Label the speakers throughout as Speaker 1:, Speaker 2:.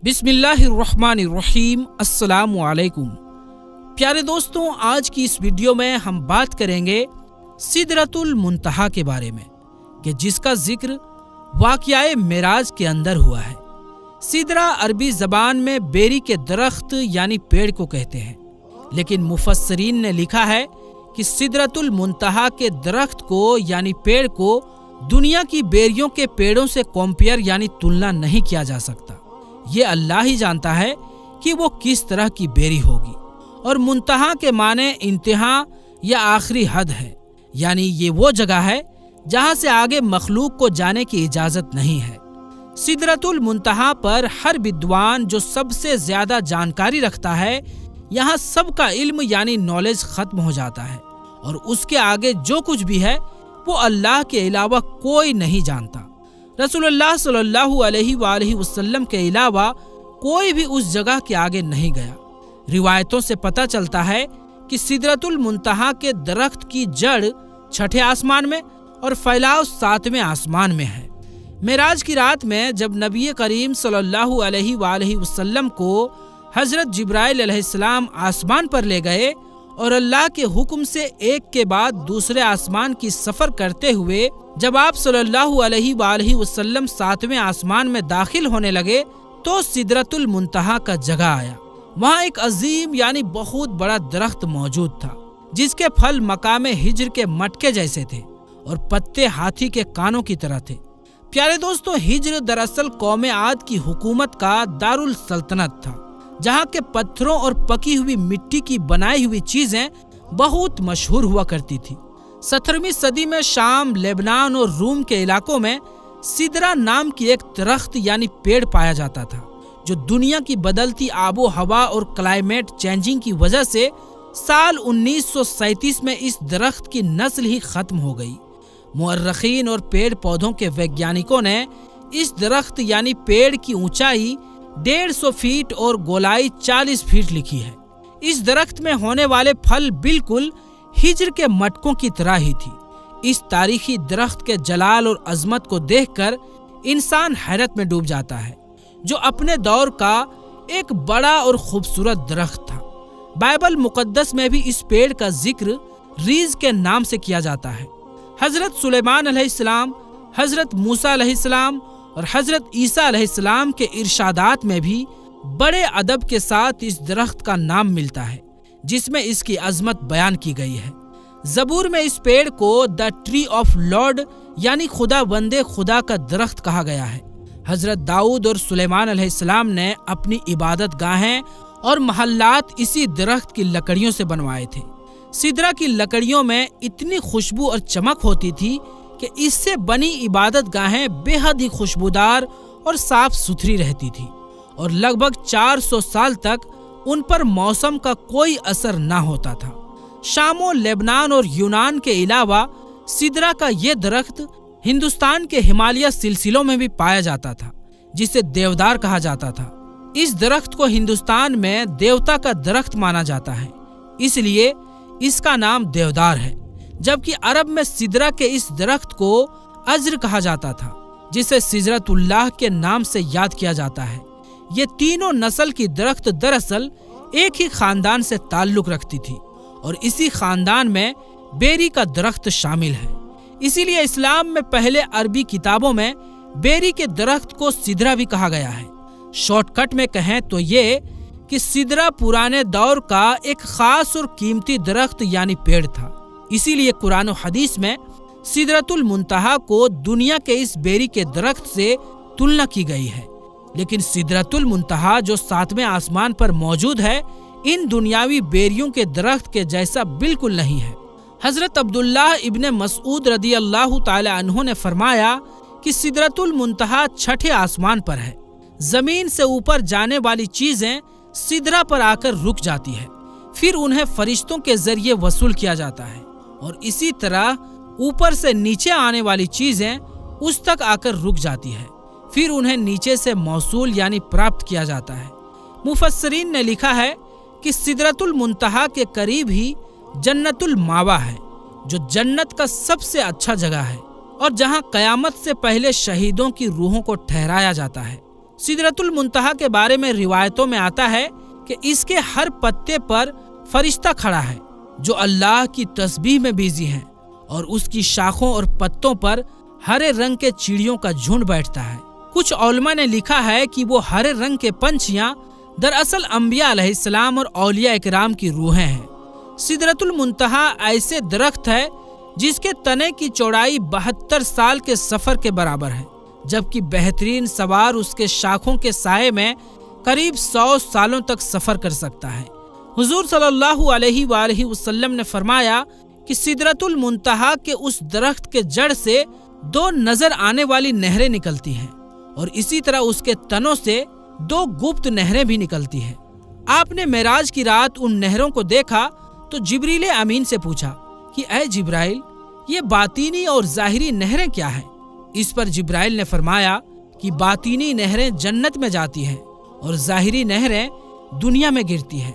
Speaker 1: बिस्मिल्लाहिर्रहमानिर्रहीम। अस्सलामु अलैकुम। प्यारे दोस्तों, आज की इस वीडियो में हम बात करेंगे सिदरतुल मुंतहा के बारे में कि जिसका जिक्र वाक़िया मेराज के अंदर हुआ है। सिदरा अरबी ज़बान में बेरी के दरख्त यानी पेड़ को कहते हैं, लेकिन मुफस्सरीन ने लिखा है कि सिदरतुल मुंतहा के दरख्त को यानी पेड़ को दुनिया की बेरियों के पेड़ों से कंपेयर यानी तुलना नहीं किया जा सकता। ये अल्लाह ही जानता है कि वो किस तरह की बेरी होगी। और मुंतहा के माने इंतहा या आखिरी हद है, यानी ये वो जगह है जहाँ से आगे मखलूक को जाने की इजाज़त नहीं है। सिदरतुल मुंतहा पर हर विद्वान जो सबसे ज़्यादा जानकारी रखता है, यहाँ सबका इल्म यानी नॉलेज ख़त्म हो जाता है और उसके आगे जो कुछ भी है वो अल्लाह के अलावा कोई नहीं जानता। रसूलुल्लाह सल्लल्लाहु अलैहि वसल्लम के अलावा कोई भी उस जगह के आगे नहीं गया। रिवायतों से पता चलता है कि सिदरतुल मुंतहा के दरख्त की जड़ छठे आसमान में और फैलाव सातवें आसमान में है। मेराज की रात में जब नबी करीम सल्लल्लाहु अलैहि वसल्लम को हजरत जिब्राइल अलैहिस्सलाम आसमान पर ले गए और अल्लाह के हुक्म से एक के बाद दूसरे आसमान की सफर करते हुए जब आप सल्लल्लाहु अलैहि वसल्लम सातवें आसमान में दाखिल होने लगे तो सिदरतुल मुंतहा का जगह आया। वहाँ एक अजीम यानी बहुत बड़ा दरख्त मौजूद था, जिसके फल मकामे हिज्र के मटके जैसे थे और पत्ते हाथी के कानों की तरह थे। प्यारे दोस्तों, हिज्र दरअसल कौम आद की हुकूमत का दारुल सल्तनत था, जहाँ के पत्थरों और पकी हुई मिट्टी की बनाई हुई चीजें बहुत मशहूर हुआ करती थी। 17वीं सदी में शाम, लेबनान और रूम के इलाकों में सिदरा नाम की एक दरख्त यानी पेड़ पाया जाता था, जो दुनिया की बदलती आबो हवा और क्लाइमेट चेंजिंग की वजह से साल 1937 में इस दरख्त की नस्ल ही खत्म हो गई। मुअर्रिखीन और पेड़ पौधों के वैज्ञानिकों ने इस दरख्त यानी पेड़ की ऊंचाई 150 फीट और गोलाई 40 फीट लिखी है। इस दरख्त में होने वाले फल बिल्कुल हिज्र के मटकों की तरह ही थी। इस तारीखी दरख्त के जलाल और अजमत को देखकर इंसान हैरत में डूब जाता है, जो अपने दौर का एक बड़ा और खूबसूरत दरख्त था। बाइबल मुकद्दस में भी इस पेड़ का जिक्र रीज के नाम से किया जाता है। हजरत सुलेमान अलैहिस्सलाम, हजरत मूसा अलैहिस्सलाम और हजरत ईसा अलैहिस्सलाम के इरशादात में भी बड़े अदब के साथ इस दरख्त का नाम मिलता है, जिसमें इसकी अजमत बयान की गई है। ज़बूर में इस पेड़ को द ट्री ऑफ लॉर्ड यानी खुदा बंदे खुदा का दरख्त कहा गया है। हजरत दाऊद और सुलेमान अलैहिस्सलाम ने अपनी इबादत गाहें और महल्लात इसी दरख्त की लकड़ियों से बनवाए थे। सिदरा की लकड़ियों में इतनी खुशबू और चमक होती थी कि इससे बनी इबादत गाहें बेहद ही खुशबूदार और साफ सुथरी रहती थी और लगभग 400 साल तक उन पर मौसम का कोई असर ना होता था। शामो, लेबनान और यूनान के अलावा सिदरा का ये दरख्त हिंदुस्तान के हिमालय सिलसिलों में भी पाया जाता था, जिसे देवदार कहा जाता था। इस दरख्त को हिंदुस्तान में देवता का दरख्त माना जाता है, इसलिए इसका नाम देवदार है। जबकि अरब में सिदरा के इस दरख्त को अज्र कहा जाता था, जिसे सिजरतुल्लाह के नाम से याद किया जाता है। ये तीनों नस्ल की दरख्त दरअसल एक ही खानदान से ताल्लुक रखती थी और इसी खानदान में बेरी का दरख्त शामिल है। इसीलिए इस्लाम में पहले अरबी किताबों में बेरी के दरख्त को सिदरा भी कहा गया है। शॉर्टकट में कहें तो ये कि सिदरा पुराने दौर का एक खास और कीमती दरख्त यानी पेड़ था। इसीलिए कुरान और हदीस में सिदरतुल मुंतहा को दुनिया के इस बेरी के दरख्त से तुलना की गई है। लेकिन सिदरतुल मुंतहा जो सातवें आसमान पर मौजूद है, इन दुनियावी बेरियों के दरख्त के जैसा बिल्कुल नहीं है। हजरत अब्दुल्लाह इब्ने मसऊद रदी अल्लाह ताला अन्हु ने फरमाया कि सिदरतुल मुंतहा छठे आसमान पर है। जमीन से ऊपर जाने वाली चीजें सिदरा पर आकर रुक जाती है, फिर उन्हें फरिश्तों के जरिए वसूल किया जाता है और इसी तरह ऊपर से नीचे आने वाली चीजें उस तक आकर रुक जाती है, फिर उन्हें नीचे से मौसूल यानी प्राप्त किया जाता है। मुफस्सरीन ने लिखा है कि सिदरतुल मुंतहा के करीब ही जन्नतुल मावा है, जो जन्नत का सबसे अच्छा जगह है और जहां कयामत से पहले शहीदों की रूहों को ठहराया जाता है। सिदरतुल मुंतहा के बारे में रिवायतों में आता है कि इसके हर पत्ते पर फरिश्ता खड़ा है जो अल्लाह की तस्बीह में बिजी है, और उसकी शाखों और पत्तों पर हरे रंग के चिड़ियों का झुंड बैठता है। कुछ उलमा ने लिखा है कि वो हरे रंग के पंछियां दरअसल अंबिया अलैहिस्सलाम और औलिया इकराम की रूहें हैं। सिदरतुल मुंतहा ऐसे दरख्त है जिसके तने की चौड़ाई 72 साल के सफर के बराबर है, जबकि बेहतरीन सवार उसके शाखों के साये में करीब 100 सालों तक सफर कर सकता है। हुजूर सल्लल्लाहु अलैहि वसल्लम ने फरमाया कि सिदरतुल मुंतहा के उस दरख्त के जड़ से 2 नजर आने वाली नहरें निकलती हैं, और इसी तरह उसके तनों से 2 गुप्त नहरें भी निकलती हैं। आपने मेराज की रात उन नहरों को देखा तो जिब्रील अमीन से पूछा कि ऐ जिब्राइल, ये बातीनी और ज़ाहिरी नहरें क्या हैं? इस पर जिब्राइल ने फरमाया कि बातीनी नहरें जन्नत में जाती हैं और ज़ाहिरी नहरें दुनिया में गिरती हैं,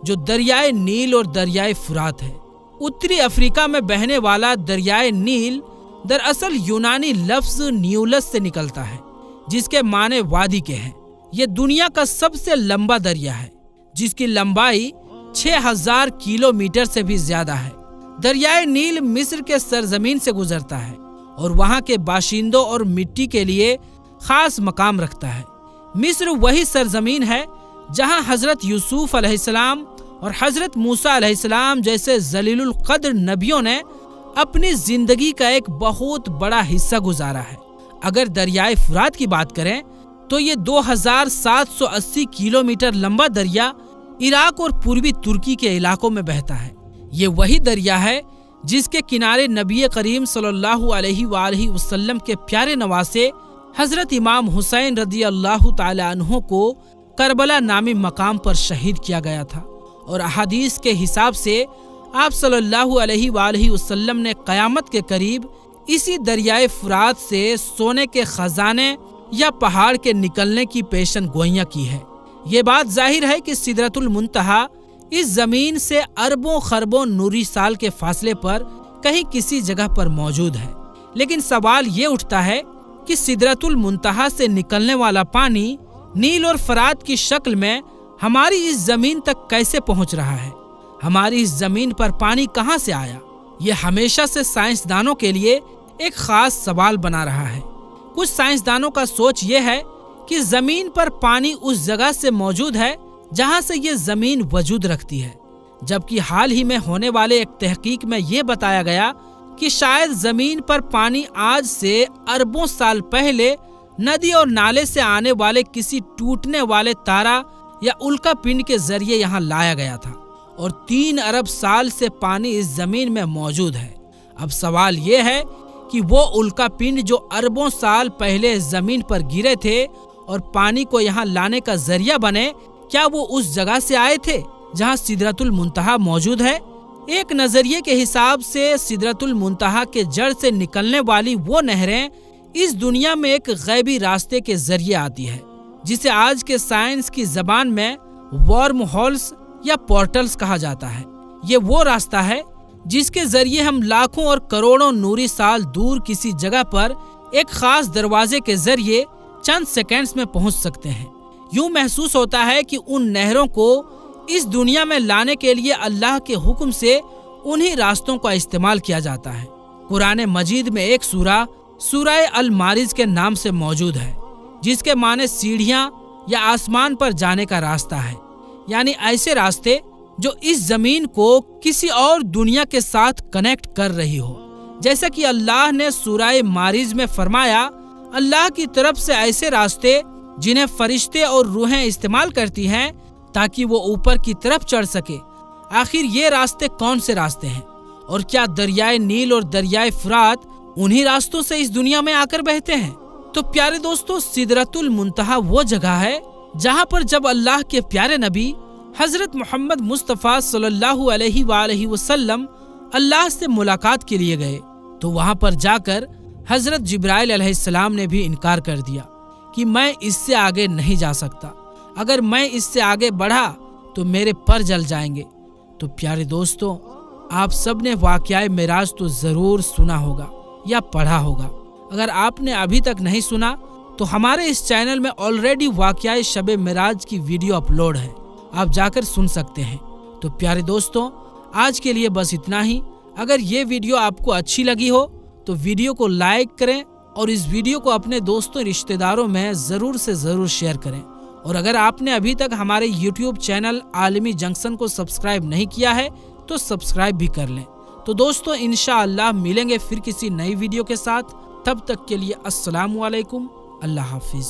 Speaker 1: जो दरियाए नील और दरियाए फुरात है। उत्तरी अफ्रीका में बहने वाला दरियाए नील दरअसल यूनानी लफ्ज न्यूलस से निकलता है, जिसके माने वादी के हैं। ये दुनिया का सबसे लंबा दरिया है, जिसकी लंबाई 6000 किलोमीटर से भी ज्यादा है। दरियाए नील मिस्र के सरजमीन से गुजरता है और वहाँ के बाशिंदों और मिट्टी के लिए खास मकाम रखता है। मिस्र वही सरजमीन है जहाँ हजरत यूसुफ अलैहिस्सलाम और हजरत मूसा अलैहिस्सलाम जैसे जलीलुल कद्र नबियों ने अपनी जिंदगी का एक बहुत बड़ा हिस्सा गुजारा है। अगर दरियाए फुरात की बात करें तो ये 2780 किलोमीटर लंबा दरिया इराक और पूर्वी तुर्की के इलाकों में बहता है। ये वही दरिया है जिसके किनारे नबी करीम सल्लल्लाहु अलैहि वसल्लम के प्यारे नवासे हजरत इमाम हुसैन रदी अल्लाह ताला अन्हु को करबला नामी मकाम पर शहीद किया गया था। और अहादीस के हिसाब से आप सल्लल्लाहु अलैहि वसल्लम ने क़यामत के करीब इसी दरियाए फुरात से सोने के खजाने या पहाड़ के निकलने की पेशन गोइयां की है। ये बात जाहिर है कि सिदरतुल मुंतहा इस जमीन से अरबों खरबों नूरी साल के फासले पर कहीं किसी जगह पर मौजूद है। लेकिन सवाल ये उठता है कि सिदरतुल मुंतहा से निकलने वाला पानी नील और फरात की शक्ल में हमारी इस जमीन तक कैसे पहुंच रहा है? हमारी इस जमीन पर पानी कहां से आया? ये हमेशा से साइंसदानों के लिए एक खास सवाल बना रहा है। कुछ साइंसदानों का सोच ये है कि जमीन पर पानी उस जगह से मौजूद है जहां से ये जमीन वजूद रखती है, जबकि हाल ही में होने वाले एक तहकीक में ये बताया गया कि शायद जमीन पर पानी आज से अरबों साल पहले नदी और नाले से आने वाले किसी टूटने वाले तारा या उल्का पिंड के जरिए यहाँ लाया गया था, और 3 अरब साल से पानी इस जमीन में मौजूद है। अब सवाल ये है कि वो उल्का पिंड जो अरबों साल पहले जमीन पर गिरे थे और पानी को यहाँ लाने का जरिया बने, क्या वो उस जगह से आए थे जहाँ सिदरतुल मुंतहा मौजूद है? एक नजरिए के हिसाब से सिदरतुल मुंतहा के जड़ से निकलने वाली वो नहरें इस दुनिया में एक गैबी रास्ते के जरिए आती है, जिसे आज के साइंस की जबान में वर्म होल्स या पोर्टल्स कहा जाता है। ये वो रास्ता है जिसके जरिए हम लाखों और करोड़ों नूरी साल दूर किसी जगह पर एक खास दरवाजे के जरिए चंद सेकंड्स में पहुंच सकते हैं। यूं महसूस होता है कि उन नहरों को इस दुनिया में लाने के लिए अल्लाह के हुक्म से उन्हीं रास्तों का इस्तेमाल किया जाता है। कुरान मजीद में एक सूरह अल मारिज के नाम से मौजूद है, जिसके माने सीढ़ियां या आसमान पर जाने का रास्ता है, यानी ऐसे रास्ते जो इस जमीन को किसी और दुनिया के साथ कनेक्ट कर रही हो। जैसा कि अल्लाह ने सूरह मारिज में फरमाया, अल्लाह की तरफ से ऐसे रास्ते जिन्हें फरिश्ते और रूहें इस्तेमाल करती हैं ताकि वो ऊपर की तरफ चढ़ सके। आखिर ये रास्ते कौन से रास्ते हैं? और क्या दरियाए नील और दरियाए फुरात उन्हीं रास्तों से इस दुनिया में आकर बहते हैं? तो प्यारे दोस्तों, सिदरतुल मुंतहा वो जगह है जहाँ पर जब अल्लाह के प्यारे नबी हजरत मोहम्मद मुस्तफ़ा सल्लल्लाहु अलैहि वसल्लम अल्लाह से मुलाकात के लिए गए, तो वहाँ पर जाकर हजरत जिब्राइल अलैहिस्सलाम ने भी इनकार कर दिया कि मैं इससे आगे नहीं जा सकता, अगर मैं इससे आगे बढ़ा तो मेरे पर जल जाएंगे। तो प्यारे दोस्तों, आप सब ने वाक़या मेराज तो ज़रूर सुना होगा या पढ़ा होगा। अगर आपने अभी तक नहीं सुना तो हमारे इस चैनल में ऑलरेडी वाक़या शब मिराज की वीडियो अपलोड है, आप जाकर सुन सकते हैं। तो प्यारे दोस्तों, आज के लिए बस इतना ही। अगर ये वीडियो आपको अच्छी लगी हो तो वीडियो को लाइक करें और इस वीडियो को अपने दोस्तों रिश्तेदारों में ज़रूर से ज़रूर शेयर करें। और अगर आपने अभी तक हमारे YouTube चैनल आलमी जंक्शन को सब्सक्राइब नहीं किया है तो सब्सक्राइब भी कर लें। तो दोस्तों, इंशाअल्लाह मिलेंगे फिर किसी नई वीडियो के साथ। तब तक के लिए अस्सलामु अलैकुम, अल्लाह हाफिज़।